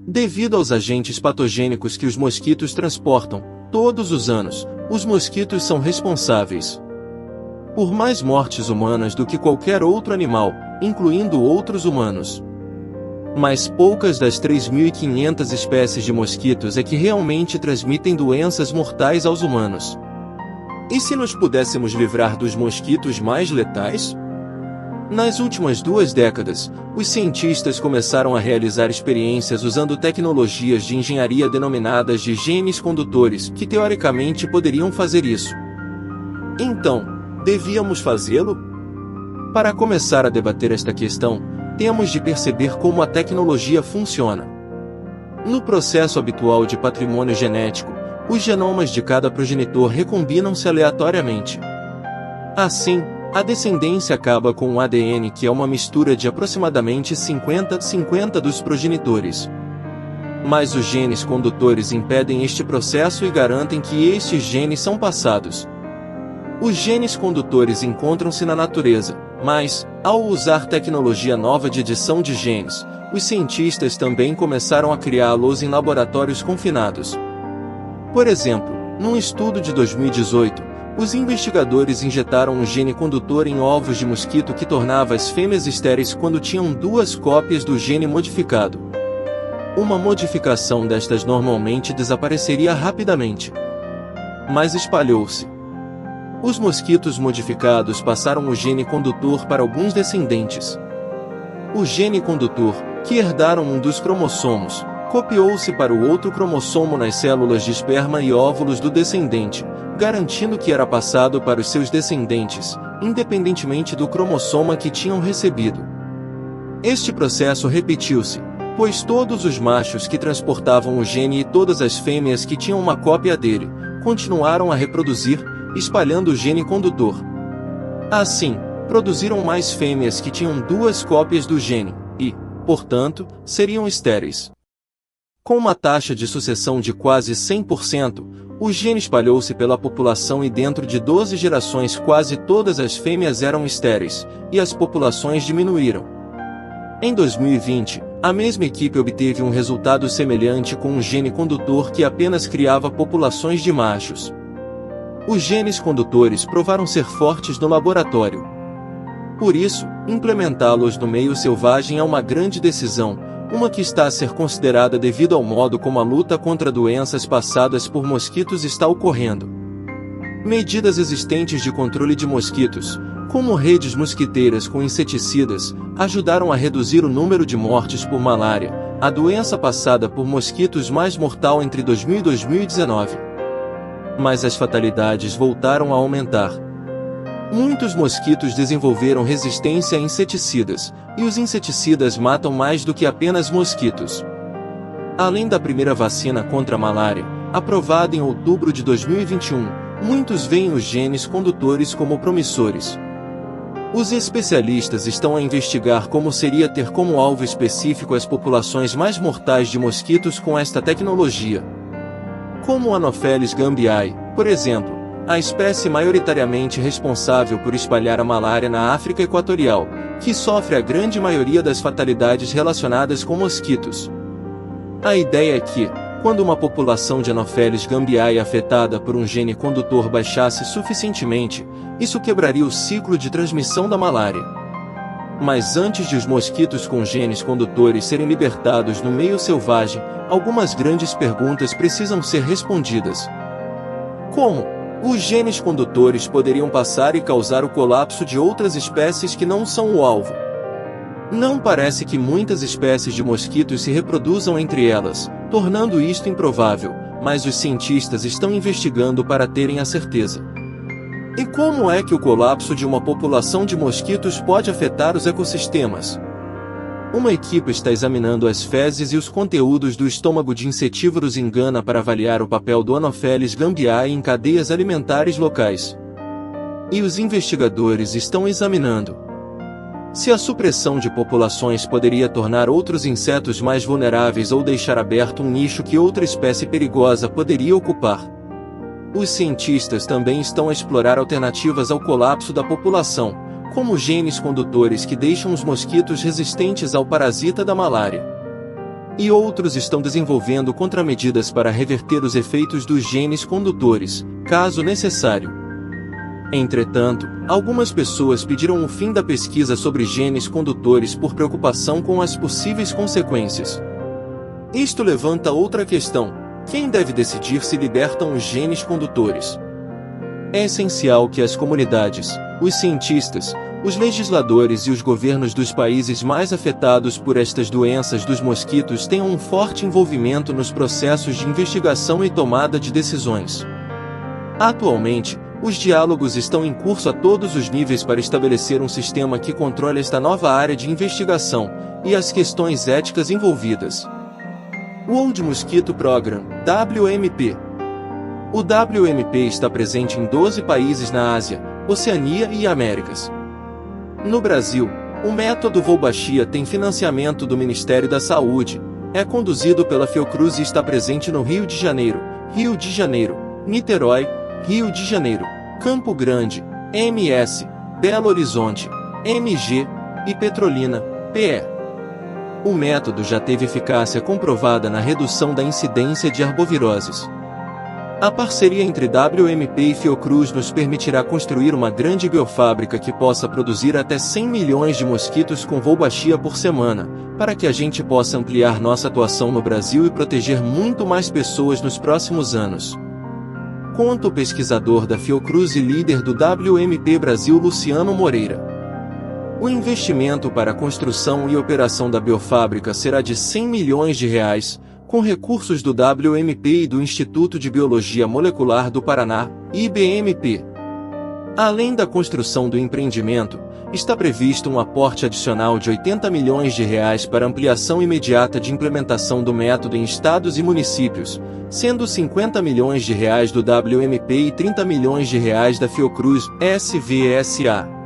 Devido aos agentes patogênicos que os mosquitos transportam, todos os anos, os mosquitos são responsáveis por mais mortes humanas do que qualquer outro animal, incluindo outros humanos. Mas poucas das 3.500 espécies de mosquitos é que realmente transmitem doenças mortais aos humanos. E se nos pudéssemos livrar dos mosquitos mais letais? Nas últimas 2 décadas, os cientistas começaram a realizar experiências usando tecnologias de engenharia denominadas de genes condutores, que teoricamente poderiam fazer isso. Então, devíamos fazê-lo? Para começar a debater esta questão, temos de perceber como a tecnologia funciona. No processo habitual de patrimônio genético, os genomas de cada progenitor recombinam-se aleatoriamente. Assim, a descendência acaba com um ADN que é uma mistura de aproximadamente 50-50 dos progenitores. Mas os genes condutores impedem este processo e garantem que estes genes são passados. Os genes condutores encontram-se na natureza, mas, ao usar tecnologia nova de edição de genes, os cientistas também começaram a criá-los em laboratórios confinados. Por exemplo, num estudo de 2018, os investigadores injetaram um gene condutor em ovos de mosquito que tornava as fêmeas estéreis quando tinham 2 cópias do gene modificado. Uma modificação destas normalmente desapareceria rapidamente. Mas espalhou-se. Os mosquitos modificados passaram o gene condutor para alguns descendentes. O gene condutor, que herdaram um dos cromossomos, copiou-se para o outro cromossomo nas células de esperma e óvulos do descendente, garantindo que era passado para os seus descendentes, independentemente do cromossoma que tinham recebido. Este processo repetiu-se, pois todos os machos que transportavam o gene e todas as fêmeas que tinham uma cópia dele, continuaram a reproduzir, espalhando o gene condutor. Assim, produziram mais fêmeas que tinham 2 cópias do gene, e, portanto, seriam estéreis. Com uma taxa de sucessão de quase 100%, o gene espalhou-se pela população e dentro de 12 gerações quase todas as fêmeas eram estéreis, e as populações diminuíram. Em 2020, a mesma equipe obteve um resultado semelhante com um gene condutor que apenas criava populações de machos. Os genes condutores provaram ser fortes no laboratório. Por isso, implementá-los no meio selvagem é uma grande decisão, uma que está a ser considerada devido ao modo como a luta contra doenças passadas por mosquitos está ocorrendo. Medidas existentes de controle de mosquitos, como redes mosquiteiras com inseticidas, ajudaram a reduzir o número de mortes por malária, a doença passada por mosquitos mais mortal entre 2000 e 2019. Mas as fatalidades voltaram a aumentar. Muitos mosquitos desenvolveram resistência a inseticidas, e os inseticidas matam mais do que apenas mosquitos. Além da primeira vacina contra a malária, aprovada em outubro de 2021, muitos veem os genes condutores como promissores. Os especialistas estão a investigar como seria ter como alvo específico as populações mais mortais de mosquitos com esta tecnologia. Como o Anopheles gambiae, por exemplo, a espécie maioritariamente responsável por espalhar a malária na África Equatorial, que sofre a grande maioria das fatalidades relacionadas com mosquitos. A ideia é que, quando uma população de Anopheles gambiae afetada por um gene condutor baixasse suficientemente, isso quebraria o ciclo de transmissão da malária. Mas antes de os mosquitos com genes condutores serem libertados no meio selvagem, algumas grandes perguntas precisam ser respondidas. Como os genes condutores poderiam passar e causar o colapso de outras espécies que não são o alvo? Não parece que muitas espécies de mosquitos se reproduzam entre elas, tornando isto improvável, mas os cientistas estão investigando para terem a certeza. E como é que o colapso de uma população de mosquitos pode afetar os ecossistemas? Uma equipe está examinando as fezes e os conteúdos do estômago de insetívoros em Gana para avaliar o papel do Anopheles gambiae em cadeias alimentares locais. E os investigadores estão examinando se a supressão de populações poderia tornar outros insetos mais vulneráveis ou deixar aberto um nicho que outra espécie perigosa poderia ocupar. Os cientistas também estão a explorar alternativas ao colapso da população, como genes condutores que deixam os mosquitos resistentes ao parasita da malária. E outros estão desenvolvendo contramedidas para reverter os efeitos dos genes condutores, caso necessário. Entretanto, algumas pessoas pediram o fim da pesquisa sobre genes condutores por preocupação com as possíveis consequências. Isto levanta outra questão: quem deve decidir se libertam os genes condutores? É essencial que as comunidades, os cientistas, os legisladores e os governos dos países mais afetados por estas doenças dos mosquitos tenham um forte envolvimento nos processos de investigação e tomada de decisões. Atualmente, os diálogos estão em curso a todos os níveis para estabelecer um sistema que controle esta nova área de investigação e as questões éticas envolvidas. World Mosquito Program, WMP. O WMP está presente em 12 países na Ásia, Oceania e Américas. No Brasil, o método Wolbachia tem financiamento do Ministério da Saúde, é conduzido pela Fiocruz e está presente no Rio de Janeiro, Niterói, Rio de Janeiro, Campo Grande, MS, Belo Horizonte, MG, e Petrolina, PE. O método já teve eficácia comprovada na redução da incidência de arboviroses. A parceria entre WMP e Fiocruz nos permitirá construir uma grande biofábrica que possa produzir até 100 milhões de mosquitos com Wolbachia por semana, para que a gente possa ampliar nossa atuação no Brasil e proteger muito mais pessoas nos próximos anos. Conta o pesquisador da Fiocruz e líder do WMP Brasil, Luciano Moreira. O investimento para a construção e operação da biofábrica será de 100 milhões de reais, com recursos do WMP e do Instituto de Biologia Molecular do Paraná, IBMP. Além da construção do empreendimento, está previsto um aporte adicional de 80 milhões de reais para ampliação imediata de implementação do método em estados e municípios, sendo 50 milhões de reais do WMP e 30 milhões de reais da Fiocruz, SVSA.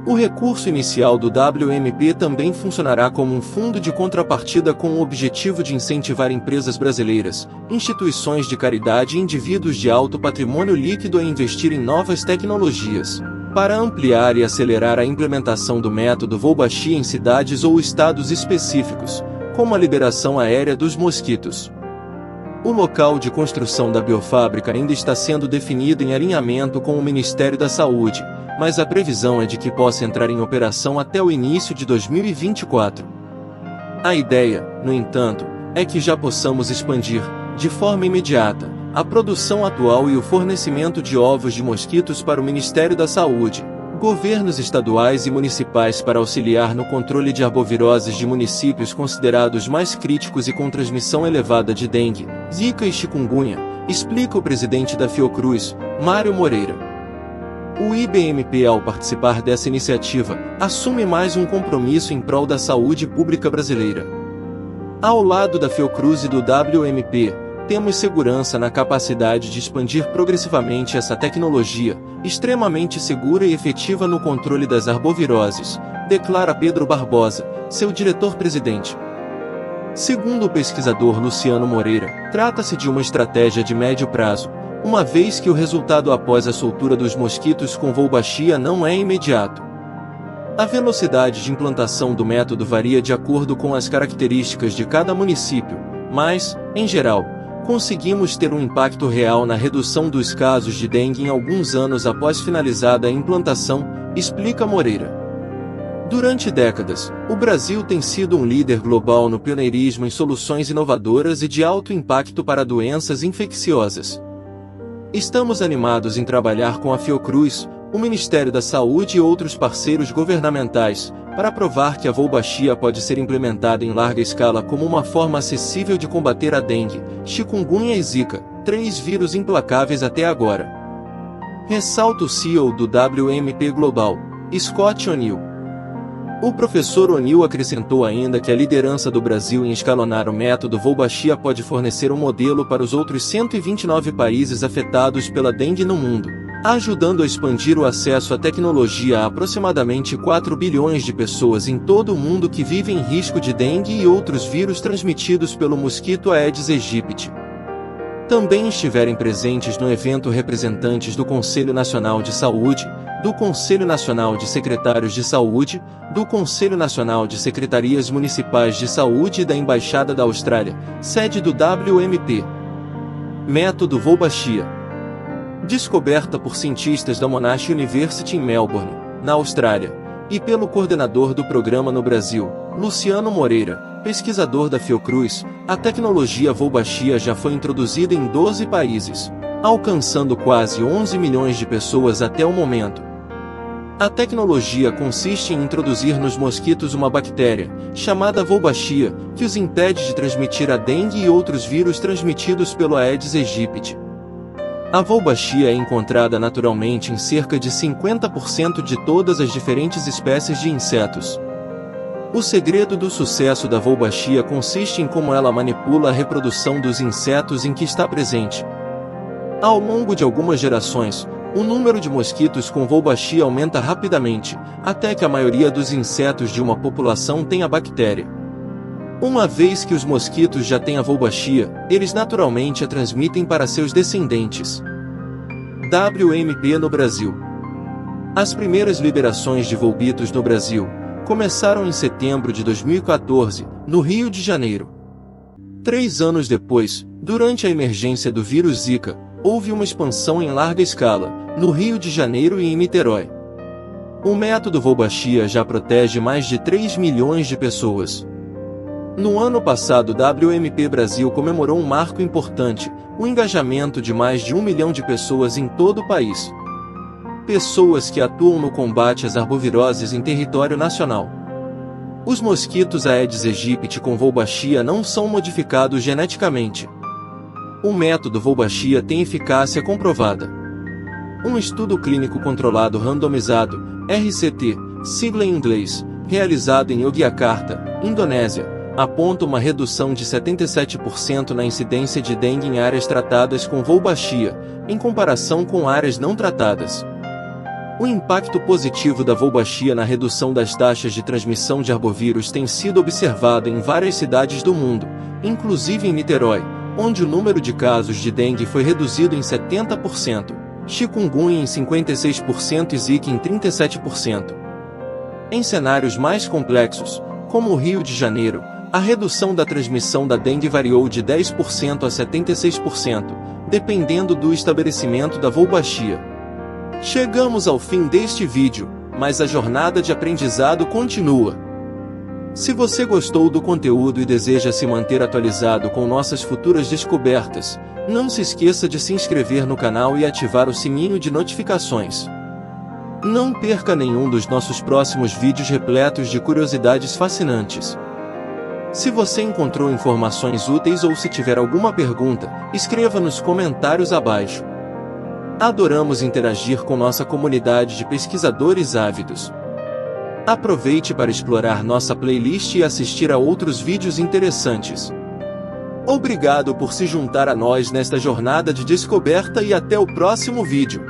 O recurso inicial do WMP também funcionará como um fundo de contrapartida com o objetivo de incentivar empresas brasileiras, instituições de caridade e indivíduos de alto patrimônio líquido a investir em novas tecnologias, para ampliar e acelerar a implementação do método Wolbachia em cidades ou estados específicos, como a liberação aérea dos mosquitos. O local de construção da biofábrica ainda está sendo definido em alinhamento com o Ministério da Saúde, mas a previsão é de que possa entrar em operação até o início de 2024. A ideia, no entanto, é que já possamos expandir, de forma imediata, a produção atual e o fornecimento de ovos de mosquitos para o Ministério da Saúde, governos estaduais e municipais para auxiliar no controle de arboviroses de municípios considerados mais críticos e com transmissão elevada de dengue, zika e chikungunya, explica o presidente da Fiocruz, Mário Moreira. O IBMP, ao participar dessa iniciativa, assume mais um compromisso em prol da saúde pública brasileira. Ao lado da Fiocruz e do WMP, temos segurança na capacidade de expandir progressivamente essa tecnologia, extremamente segura e efetiva no controle das arboviroses, declara Pedro Barbosa, seu diretor-presidente. Segundo o pesquisador Luciano Moreira, trata-se de uma estratégia de médio prazo, uma vez que o resultado após a soltura dos mosquitos com Wolbachia não é imediato. A velocidade de implantação do método varia de acordo com as características de cada município, mas, em geral, conseguimos ter um impacto real na redução dos casos de dengue em alguns anos após finalizada a implantação, explica Moreira. Durante décadas, o Brasil tem sido um líder global no pioneirismo em soluções inovadoras e de alto impacto para doenças infecciosas. Estamos animados em trabalhar com a Fiocruz, o Ministério da Saúde e outros parceiros governamentais, para provar que a Wolbachia pode ser implementada em larga escala como uma forma acessível de combater a dengue, chikungunya e zika, 3 vírus implacáveis até agora. Ressalta o CEO do WMP Global, Scott O'Neill. O professor O'Neill acrescentou ainda que a liderança do Brasil em escalonar o método Wolbachia pode fornecer um modelo para os outros 129 países afetados pela dengue no mundo, ajudando a expandir o acesso à tecnologia a aproximadamente 4 bilhões de pessoas em todo o mundo que vivem em risco de dengue e outros vírus transmitidos pelo mosquito Aedes aegypti. Também estiverem presentes no evento representantes do Conselho Nacional de Saúde, do Conselho Nacional de Secretários de Saúde, do Conselho Nacional de Secretarias Municipais de Saúde e da Embaixada da Austrália, sede do WMP. Método Wolbachia. Descoberta por cientistas da Monash University em Melbourne, na Austrália, e pelo coordenador do programa no Brasil, Luciano Moreira, pesquisador da Fiocruz, a tecnologia Wolbachia já foi introduzida em 12 países, alcançando quase 11 milhões de pessoas até o momento. A tecnologia consiste em introduzir nos mosquitos uma bactéria, chamada Wolbachia, que os impede de transmitir a dengue e outros vírus transmitidos pelo Aedes aegypti. A Wolbachia é encontrada naturalmente em cerca de 50% de todas as diferentes espécies de insetos. O segredo do sucesso da Wolbachia consiste em como ela manipula a reprodução dos insetos em que está presente. Ao longo de algumas gerações, o número de mosquitos com Wolbachia aumenta rapidamente, até que a maioria dos insetos de uma população tem a bactéria. Uma vez que os mosquitos já têm a Wolbachia, eles naturalmente a transmitem para seus descendentes. WMP no Brasil. As primeiras liberações de Wolbitos no Brasil começaram em setembro de 2014, no Rio de Janeiro. 3 anos depois, durante a emergência do vírus Zika, houve uma expansão em larga escala, no Rio de Janeiro e em Niterói. O método Wolbachia já protege mais de 3 milhões de pessoas. No ano passado, o WMP Brasil comemorou um marco importante, o engajamento de mais de 1 milhão de pessoas em todo o país. Pessoas que atuam no combate às arboviroses em território nacional. Os mosquitos Aedes aegypti com Wolbachia não são modificados geneticamente. O método Wolbachia tem eficácia comprovada. Um estudo clínico controlado randomizado, RCT, sigla em inglês, realizado em Yogyakarta, Indonésia, aponta uma redução de 77% na incidência de dengue em áreas tratadas com Wolbachia, em comparação com áreas não tratadas. O impacto positivo da Wolbachia na redução das taxas de transmissão de arbovírus tem sido observado em várias cidades do mundo, inclusive em Niterói, onde o número de casos de dengue foi reduzido em 70%, chikungunya em 56% e Zika em 37%. Em cenários mais complexos, como o Rio de Janeiro, a redução da transmissão da dengue variou de 10% a 76%, dependendo do estabelecimento da Wolbachia. Chegamos ao fim deste vídeo, mas a jornada de aprendizado continua. Se você gostou do conteúdo e deseja se manter atualizado com nossas futuras descobertas, não se esqueça de se inscrever no canal e ativar o sininho de notificações. Não perca nenhum dos nossos próximos vídeos repletos de curiosidades fascinantes. Se você encontrou informações úteis ou se tiver alguma pergunta, escreva nos comentários abaixo. Adoramos interagir com nossa comunidade de pesquisadores ávidos. Aproveite para explorar nossa playlist e assistir a outros vídeos interessantes. Obrigado por se juntar a nós nesta jornada de descoberta e até o próximo vídeo.